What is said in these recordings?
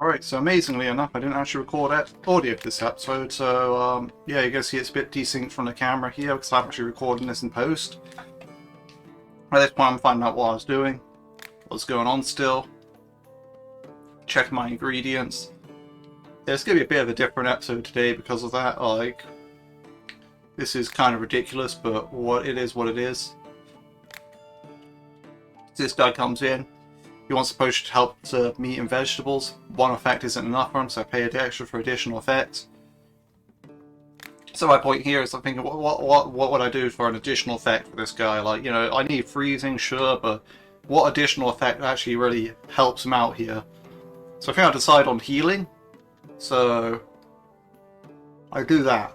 Alright, so amazingly enough, I didn't actually record audio for this episode, so yeah, you guys see it's a bit desynced from the camera here because I'm actually recording this in post. At this point I'm finding out what I was doing, what's going on still, checking my ingredients. Yeah, it's going to be a bit of a different episode today because of that. Like, this is kind of ridiculous, but what it is what it is. This guy comes in. He wants the potion to help to meat and vegetables. One effect isn't enough for him, so I pay extra for additional effects. So my point here is I'm thinking, what would I do for an additional effect for this guy? Like, you know, I need freezing, sure, but what additional effect actually really helps him out here? So I think I'll decide on healing. So I do that.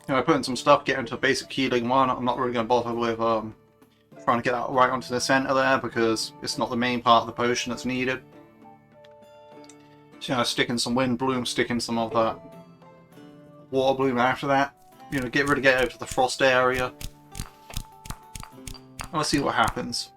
You know, I put in some stuff, get into a basic healing one. I'm not really going to bother with trying to get that right onto the center there because it's not the main part of the potion that's needed. So, you know, stick in some wind bloom, stick in some of that water bloom after that. You know, get over to the frost area. Let's see what happens.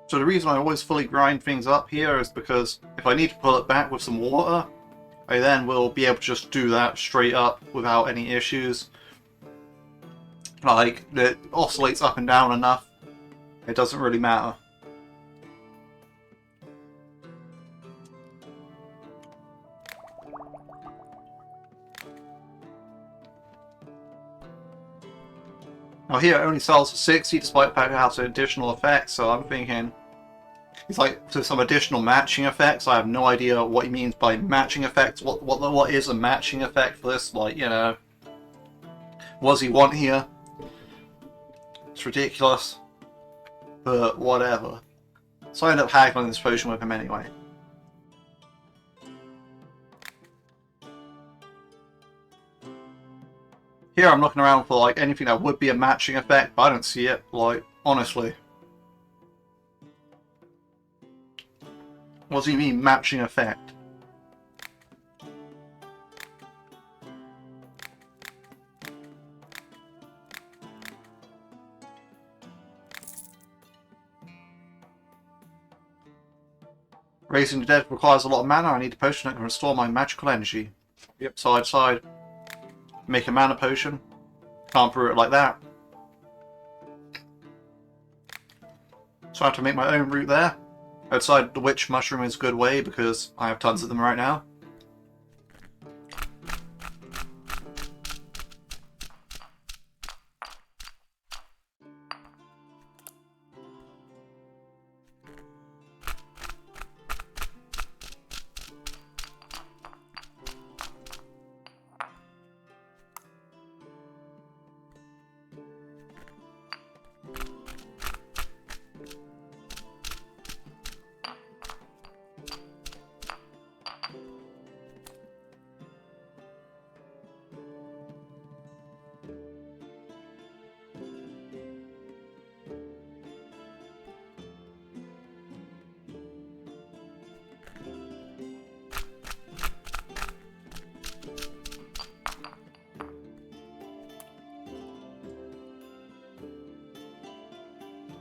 So the reason I always fully grind things up here is because if I need to pull it back with some water, I then will be able to just do that straight up without any issues. Like, it oscillates up and down enough, it doesn't really matter. Now here it only sells for 60 despite the fact it has additional effects, so I'm thinking it's like to some additional matching effects. I have no idea what he means by matching effects. What is a matching effect for this? Like, you know, what does he want here? It's ridiculous, but whatever. So I end up haggling this potion with him anyway. Here I'm looking around for like anything that would be a matching effect, but I don't see it. Like, honestly. What does he mean, matching effect? Raising the dead requires a lot of mana. I need a potion that can restore my magical energy. Yep, side. Make a mana potion. Can't brew it like that. So I have to make my own route there. Outside the witch mushroom is a good way because I have tons of them right now.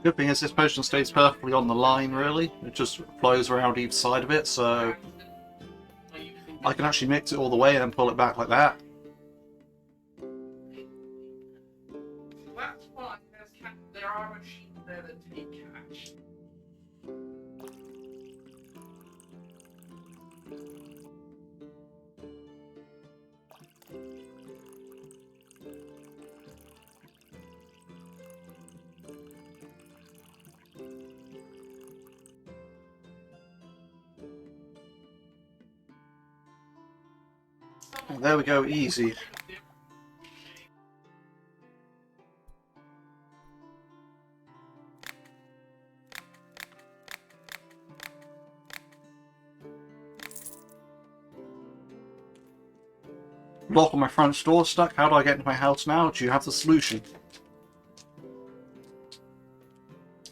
Good thing is this potion stays perfectly on the line, really. It just flows around each side of it, so I can actually mix it all the way and then pull it back like that. That's fine. There are machines there that take cash. Oh, there we go, easy. Lock on my front door stuck. How do I get into my house now? Do you have the solution?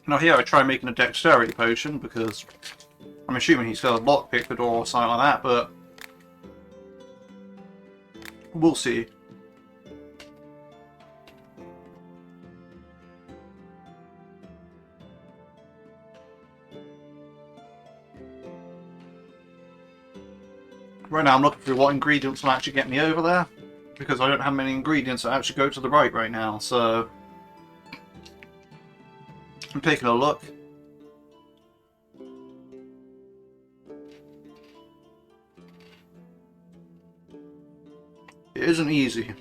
Now here I try making a dexterity potion because I'm assuming he's got a lockpick the door or something like that, but we'll see. Right now I'm looking for what ingredients will actually get me over there, because I don't have many ingredients that actually go to the right now, so I'm taking a look. It isn't easy.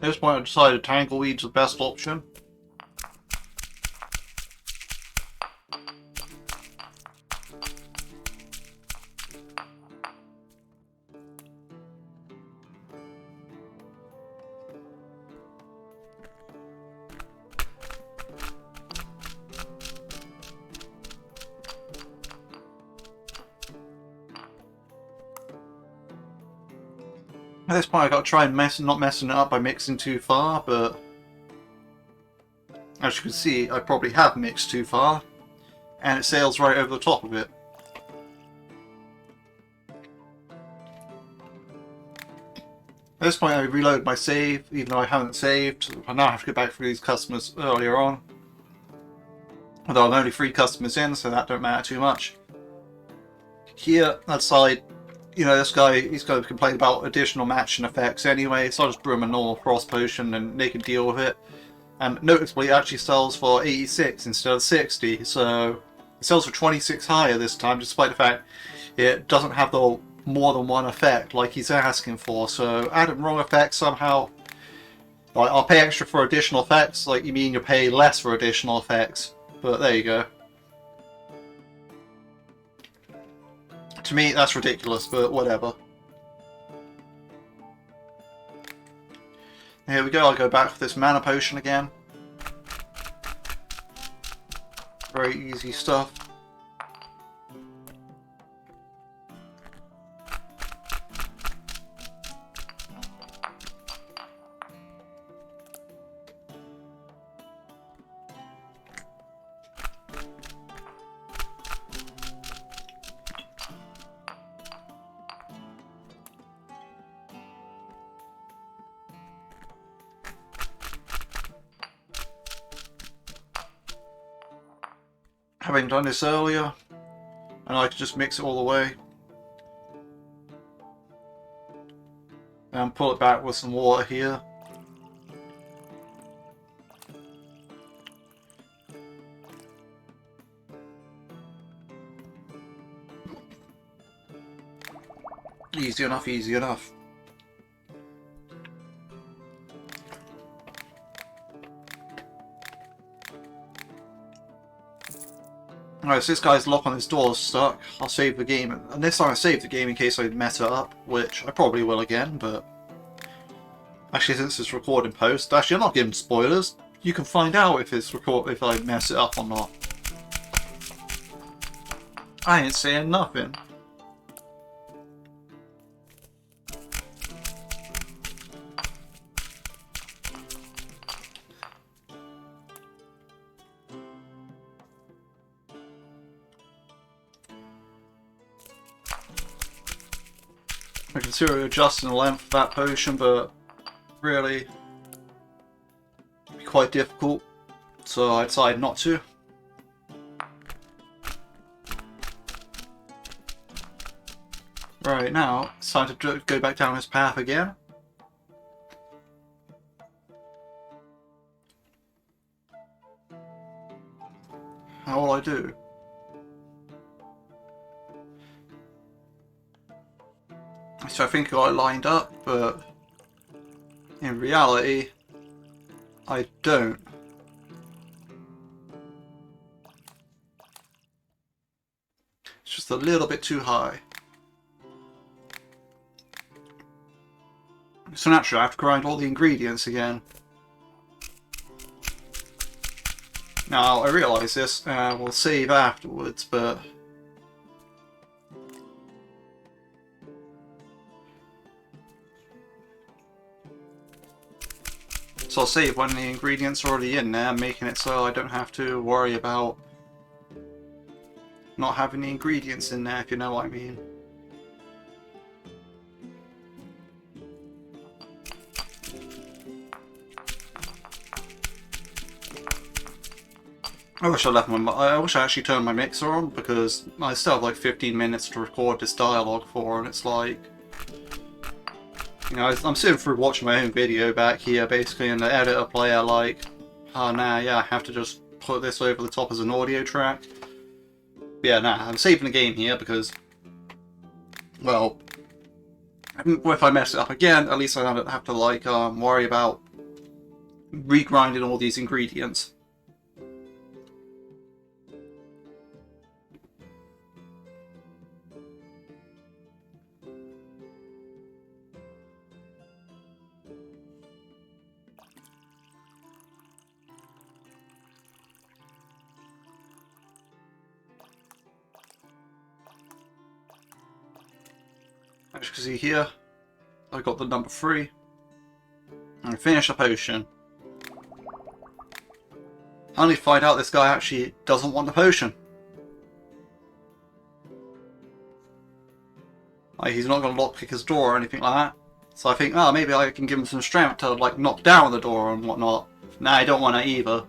At this point I decided tangleweed's the best option. At this point I got to try and not messing it up by mixing too far, but as you can see I probably have mixed too far, and it sails right over the top of it. At this point I reload my save, even though I haven't saved. I now have to go back through these customers earlier on. Although I'm only 3 customers in, so that don't matter too much. Here, that side, you know, this guy, he's going to complain about additional matching effects anyway, so I'll just brew him a normal frost potion and they can deal with it. And noticeably it actually sells for 86 instead of 60, so it sells for 26 higher this time, despite the fact it doesn't have the more than one effect like he's asking for. So adding wrong effects somehow, like, I'll pay extra for additional effects, like you mean you pay less for additional effects, but there you go. To me that's ridiculous, but whatever. Here we go, I'll go back for this mana potion again. Very easy stuff. Having done this earlier, and I could just mix it all the way and pull it back with some water here. Easy enough, easy enough. Alright, so this guy's lock on his door is stuck. I'll save the game, and this time I saved the game in case I mess it up, which I probably will again, but actually since it's recording post, actually I'm not giving spoilers. You can find out if it's if I mess it up or not. I ain't saying nothing. I consider adjusting the length of that potion, but really it'd be quite difficult, so I decided not to. Right, now it's time to go back down this path again. How will I do? So I think I got it lined up, but in reality, I don't. It's just a little bit too high. So naturally I have to grind all the ingredients again. Now I realise this, we'll save afterwards, but so I'll save when the ingredients are already in there, making it so I don't have to worry about not having the ingredients in there, if you know what I mean. I wish I wish I actually turned my mixer on, because I still have like 15 minutes to record this dialogue for, and it's like, you know, I'm sitting through watching my own video back here, basically, in the editor player, like, oh nah, yeah, I have to just put this over the top as an audio track. But yeah, nah, I'm saving the game here because, well, if I mess it up again, at least I don't have to, like, worry about regrinding all these ingredients. As you can see here, I got the number 3. And finish the potion. I only find out this guy actually doesn't want the potion. Like, he's not going to lockpick his door or anything like that. So I think, oh, maybe I can give him some strength to, like, knock down the door and whatnot. Nah, I don't want that either.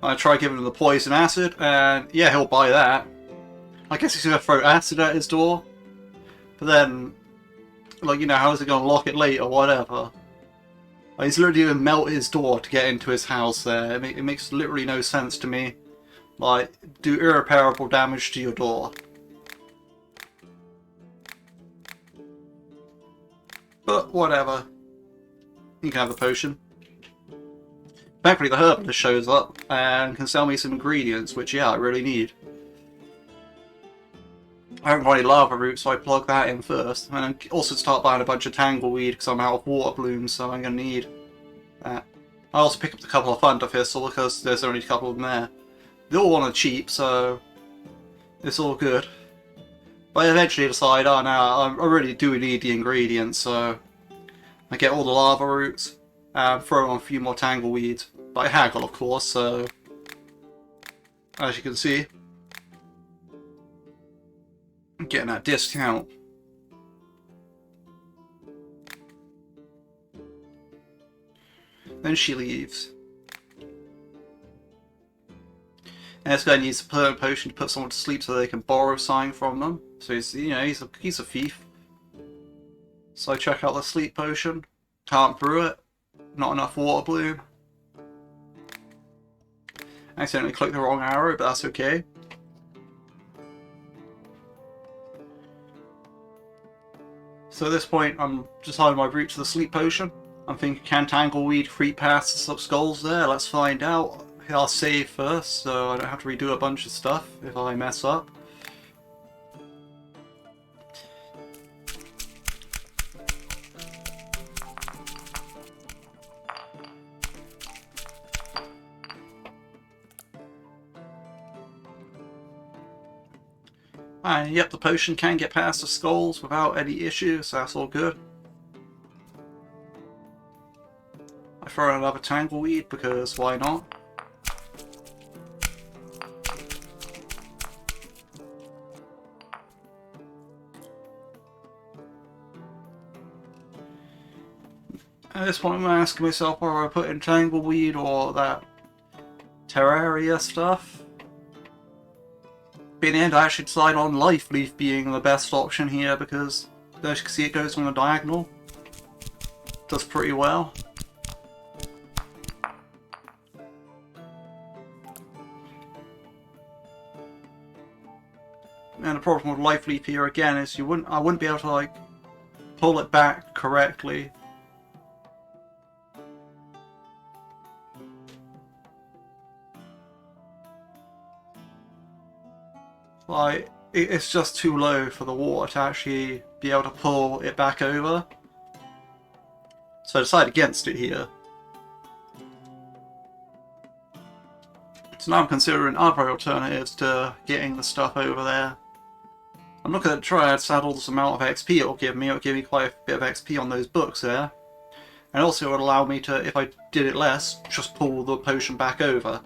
I try giving him the poison acid, and yeah, he'll buy that. I guess he's going to throw acid at his door. But then, like, you know, how is he going to lock it later or whatever? Like, he's literally going to melt his door to get into his house there. It makes literally no sense to me. Like, do irreparable damage to your door. But whatever. You can have the potion. Thankfully the herbalist shows up and can sell me some ingredients, which yeah, I really need. I haven't got any lava roots, so I plug that in first. And then also start buying a bunch of tangleweed because I'm out of water blooms, so I'm going to need that. I also pick up a couple of thunder thistle because there's only a couple of them there. They all want to cheap, so it's all good. But I eventually decide, oh no, I really do need the ingredients, so I get all the lava roots and throw on a few more tangleweeds. By haggle, of course, so as you can see, I'm getting that discount. Then she leaves. And this guy needs a permanent potion to put someone to sleep so they can borrow something from them. So he's, you know, he's a thief. So I check out the sleep potion. Can't brew it. Not enough water bloom. Accidentally clicked the wrong arrow, but that's okay. So at this point, I'm just on my route to the sleep potion. I'm thinking, can tangleweed creep past the skulls there? Let's find out. I'll save first, so I don't have to redo a bunch of stuff if I mess up. And yep, the potion can get past the skulls without any issues, so that's all good. I throw in another tangleweed because why not? At this point I'm asking myself whether I put in Tangleweed or that Terraria stuff. But in the end I actually decide on Life Leaf being the best option here because as you can see it goes on a diagonal. Does pretty well. And the problem with Life Leap here again is I wouldn't be able to like pull it back correctly. Like it's just too low for the water to actually be able to pull it back over. So I decided against it here. So now I'm considering other alternatives to getting the stuff over there. I'm looking at Triad Saddle's amount of XP it'll give me. It'll give me quite a bit of XP on those books there. And also it would allow me to, if I did it less, just pull the potion back over.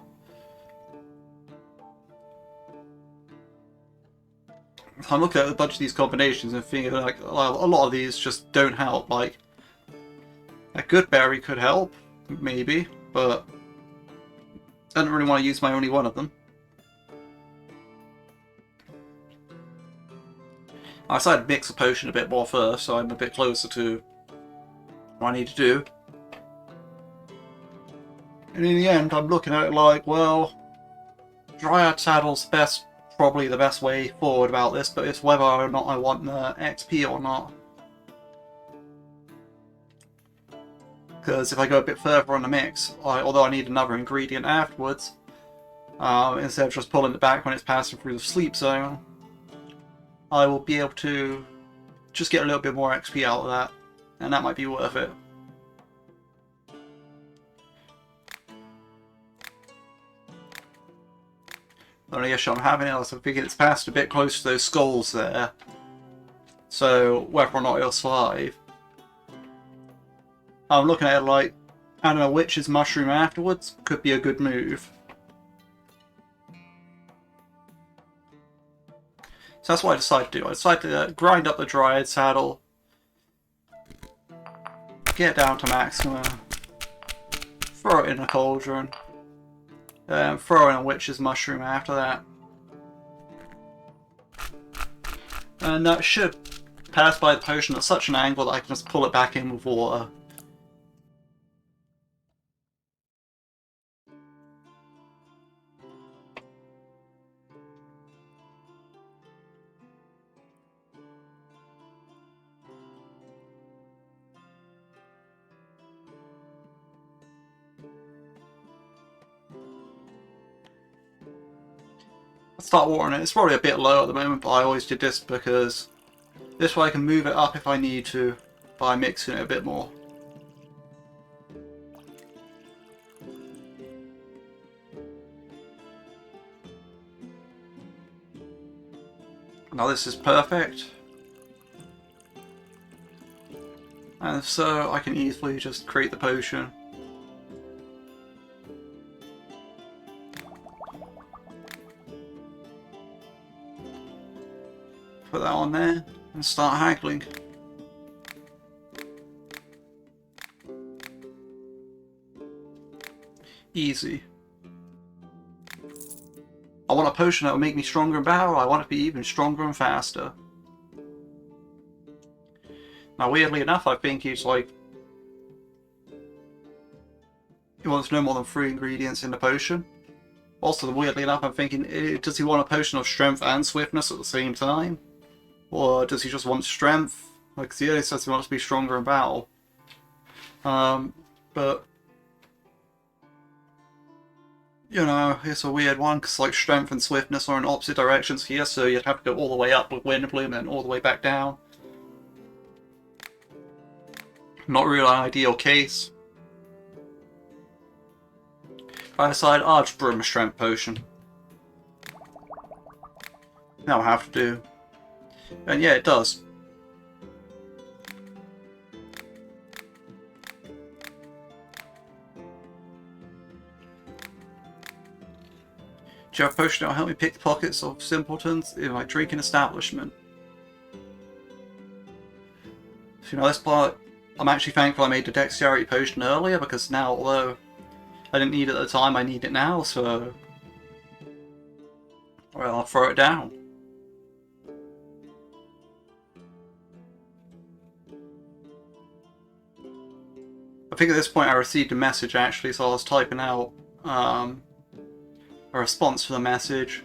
I'm looking at a bunch of these combinations and thinking like a lot of these just don't help. Like a good berry could help, maybe, but I don't really want to use my only one of them. I decided to mix the potion a bit more first, so I'm a bit closer to what I need to do. And in the end, I'm looking at it like, well, Dryad Saddle's probably the best way forward about this, but it's whether or not I want the XP or not. Because if I go a bit further on the mix, although I need another ingredient afterwards, instead of just pulling it back when it's passing through the sleep zone, I will be able to just get a little bit more XP out of that, and that might be worth it. The only issue I'm having is I'm thinking it's passed a bit close to those skulls there, so whether or not it'll survive. I'm looking at it like, I don't know, Witch's Mushroom afterwards could be a good move. So that's what I decided to do. I decided to grind up the Dryad Saddle, get down to maximum, throw it in a cauldron, throw in a Witch's Mushroom after that. And that should pass by the potion at such an angle that I can just pull it back in with water. Start watering it. It's probably a bit low at the moment, but I always did this because this way I can move it up if I need to by mixing it a bit more. Now this is perfect. And so I can easily just create the potion. Put that on there and start haggling. Easy. I want a potion that will make me stronger in battle. I want it to be even stronger and faster. Now weirdly enough, I think he's like... he wants no more than 3 ingredients in the potion. Also, weirdly enough, I'm thinking, does he want a potion of strength and swiftness at the same time? Or does he just want strength? Like, he only says he wants to be stronger in battle. But... you know, it's a weird one, because like strength and swiftness are in opposite directions here, so you'd have to go all the way up with Windbloom and all the way back down. Not really an ideal case. I decide I'll just brew him a strength potion. That'll have to do. And yeah, it does. Do you have a potion that'll help me pick the pockets of simpletons in my drinking establishment? So, you know, this part, I'm actually thankful I made the dexterity potion earlier, because now, although I didn't need it at the time, I need it now, so... Well, I'll throw it down. I think at this point I received a message actually, so I was typing out a response to the message.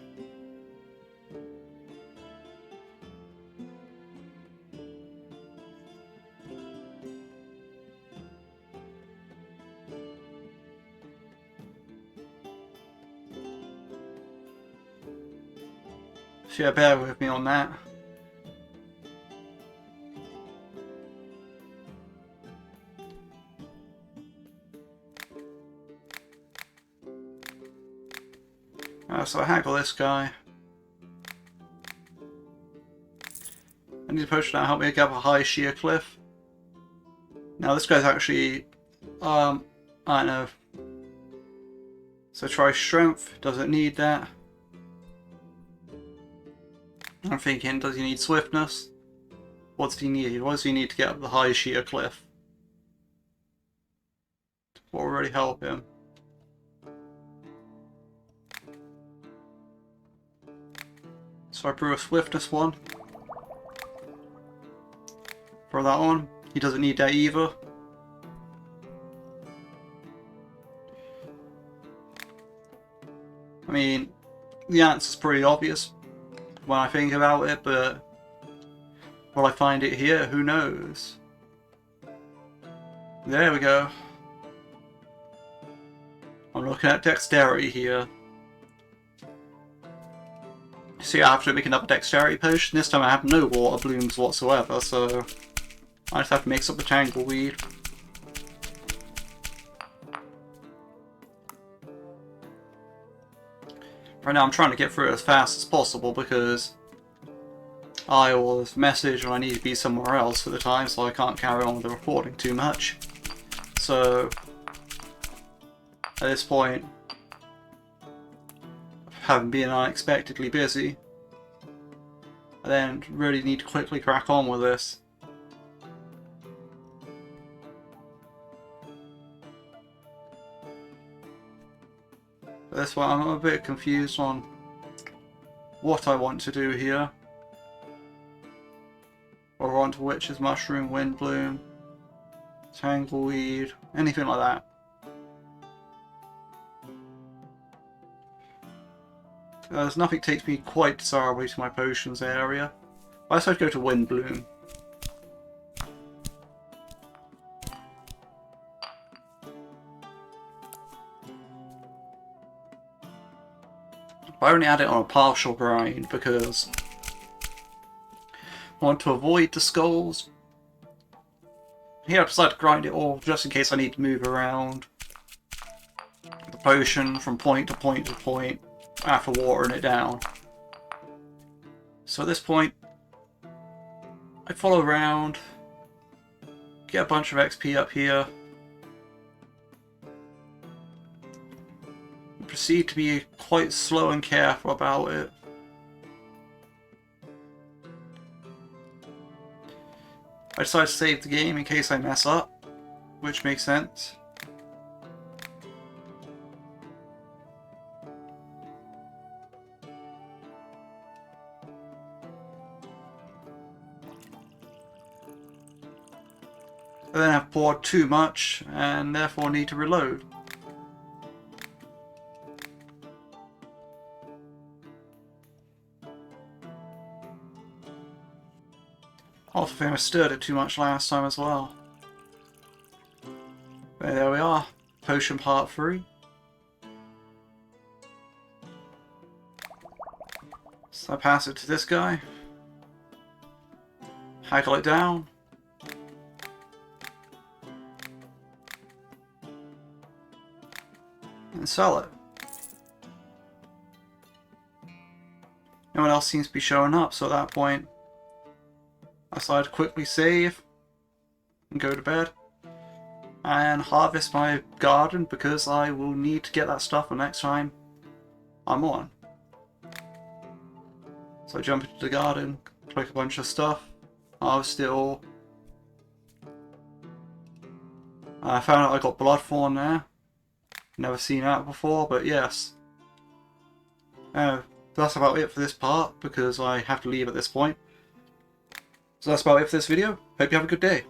So yeah, bear with me on that. So I haggle this guy. I need a potion to help me get up a high sheer cliff. Now this guy's actually, I don't know. So try strength, doesn't need that. I'm thinking, does he need swiftness? What does he need? What does he need to get up the high sheer cliff? What will really help him? So I brew a swiftness one. For that one. He doesn't need that either. I mean, the answer's pretty obvious when I think about it, but will I find it here? Who knows? There we go. I'm looking at dexterity here. See, I have to make another dexterity potion. This time I have no water blooms whatsoever, so I just have to mix up the tangleweed. Right now I'm trying to get through it as fast as possible because I was messaged and I need to be somewhere else for the time, so I can't carry on with the recording too much. So at this point, having been unexpectedly busy, I then really need to quickly crack on with this. But that's why I'm a bit confused on what I want to do here. Or onto witch's mushroom, wind bloom, tangleweed, anything like that. There's nothing takes me quite desirably to my potions area. I decided to go to wind bloom. I only add it on a partial grind because I want to avoid the skulls. Here I decided to grind it all just in case I need to move around the potion from point to point to point after watering it down. So at this point, I follow around, get a bunch of XP up here, and proceed to be quite slow and careful about it. I decided to save the game in case I mess up, which makes sense. I then have poured too much and therefore need to reload. Also think I stirred it too much last time as well. But there we are, potion part 3. So I pass it to this guy, haggle it down, and sell it. No one else seems to be showing up, so at that point I decided to quickly save and go to bed and harvest my garden because I will need to get that stuff the next time I'm on. So I jump into the garden, click a bunch of stuff, harvest it all, I found out I got Bloodthorn there. Never seen that before, but yes. That's about it for this part, because I have to leave at this point. So that's about it for this video. Hope you have a good day.